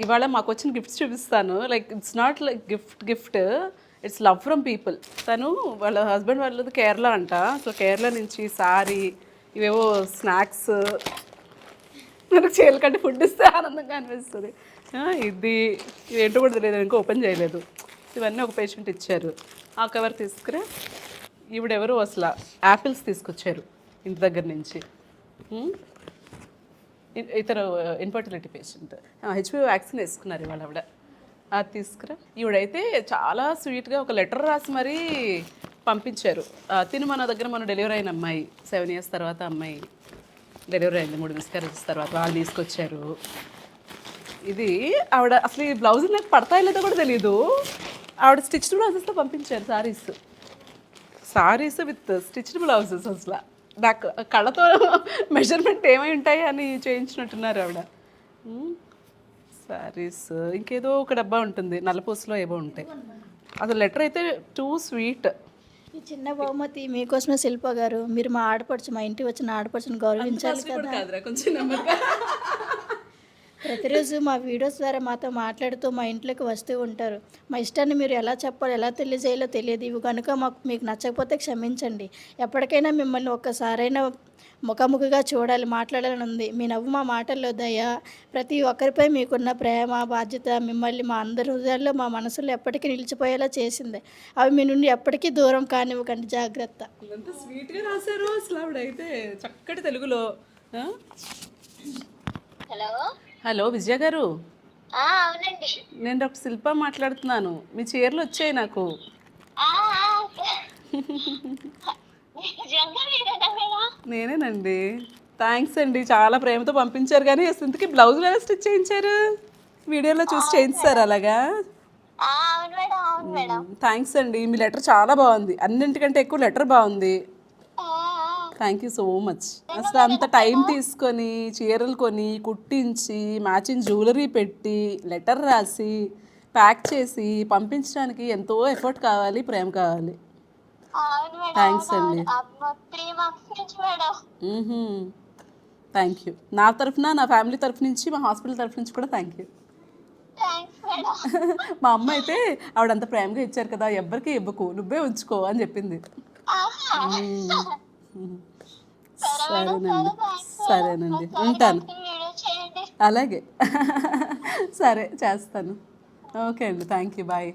ఇవాళ మాకు వచ్చిన గిఫ్ట్స్ చూపిస్తాను. Like it's not like gift it's love from people. తను వాళ్ళ హస్బెండ్ వాళ్ళది కేరళ అంట. సో కేరళ నుంచి సారీ, ఇవేవో స్నాక్స్, మనకు చేయాలి కంటే ఫుడ్ ఇస్తే ఆనందంగా అనిపిస్తుంది. ఇది ఏంటో కూడా తెలియదు, ఇంకా ఓపెన్ చేయలేదు. ఇవన్నీ ఒక పేషెంట్ ఇచ్చారు. ఆ కవర్ తీసుకురా. ఈవిడెవరు అసలు యాపిల్స్ తీసుకొచ్చారు ఇంటి దగ్గర నుంచి. ఇతను ఇన్ఫర్టిలిటీ పేషెంట్, హెచ్పివి వ్యాక్సిన్ వేసుకున్నారు ఇవాళ ఆవిడ. అది తీసుకురా. ఈవిడైతే చాలా స్వీట్గా ఒక లెటర్ రాసి మరీ పంపించారు. తిను మన దగ్గర మన డెలివరీ అయిన అమ్మాయి, 7 years తర్వాత అమ్మాయి డెలివరీ అయింది, 3 miscarriages తర్వాత వాళ్ళు తీసుకొచ్చారు. ఇది ఆవిడ అసలు ఈ బ్లౌజ్ నాకు పడతాయి లేదో కూడా తెలీదు. ఆవిడ స్టిచ్డ్ బ్లౌజెస్తో పంపించారు. Saris with stitched blouses. అసలు నాకు కళ్ళతో మెజర్మెంట్ ఏమై ఉంటాయి అని చేయించినట్టున్నారు ఆవిడ. సారీస్ ఇంకేదో ఒక డబ్బా ఉంటుంది, నల్లపూసలో ఏవో ఉంటాయి. అసలు లెటర్ అయితే టూ స్వీట్. ఈ చిన్న బహుమతి మీకోసమే శిల్ప గారు. మీరు మా ఆడపడుచు, మా ఇంటికి వచ్చిన ఆడపడుచుని గౌరవించాలి కదా. కొంచెం ప్రతిరోజు మా వీడియోస్ ద్వారా మాతో మాట్లాడుతూ మా ఇంట్లోకి వస్తూ ఉంటారు. మా ఇష్టాన్ని మీరు ఎలా చెప్పాలో, ఎలా తెలియజేయాలో తెలియదు. ఇవి కనుక మీకు నచ్చకపోతే క్షమించండి. ఎప్పటికైనా మిమ్మల్ని ఒక్కసారైనా ముఖాముఖిగా చూడాలి, మాట్లాడాలని ఉంది. మీ నవ్వు, మా మాటల్లో దయ, ప్రతి ఒక్కరిపై మీకున్న ప్రేమ, బాధ్యత మిమ్మల్ని మా అందరి హృదయాల్లో, మా మనసులో ఎప్పటికీ నిలిచిపోయేలా చేసింది. అవి మీ నుండి ఎప్పటికీ దూరం కానివ్వకండి, జాగ్రత్త. ఎంత స్వీట్గా రాశారు అసలు ఆవిడైతే, చక్కటి తెలుగులో. హలో విజయ గారు. అవునండి, నేను డాక్టర్ శిల్ప మాట్లాడుతున్నాను. మీ చీరలు వచ్చాయి నాకు. నేనేనండి. థ్యాంక్స్ అండి, చాలా ప్రేమతో పంపించారు. కానీ ఇంతకీ బ్లౌజులు ఎలా స్టిచ్ చేయించారు? వీడియోలో చూసి చేయించారు అలాగా? థ్యాంక్స్ అండి, మీ లెటర్ చాలా బాగుంది. అన్నింటికంటే ఎక్కువ లెటర్ బాగుంది. Thank you so much. అసలు అంత టైం తీసుకొని చీరలు కొని కుట్టించి మ్యాచింగ్ జ్యువెలరీ పెట్టి లెటర్ రాసి ప్యాక్ చేసి పంపించడానికి ఎంతో ఎఫర్ట్ కావాలి, ప్రేమ కావాలి. థ్యాంక్స్ అండి. Thank you. నా తరఫున, నా ఫ్యామిలీ తరఫు నుంచి, మా హాస్పిటల్ తరఫు నుంచి కూడా థ్యాంక్ యూ. మా అమ్మ అయితే ఆవిడంత ప్రేమగా ఇచ్చారు కదా, ఎవ్వరికి ఇవ్వకు, నువ్వే ఉంచుకో అని చెప్పింది. సరేనండి, ఉంటాను. అలాగే, సరే చేస్తాను. ఓకే అండి, థ్యాంక్ యూ, బాయ్.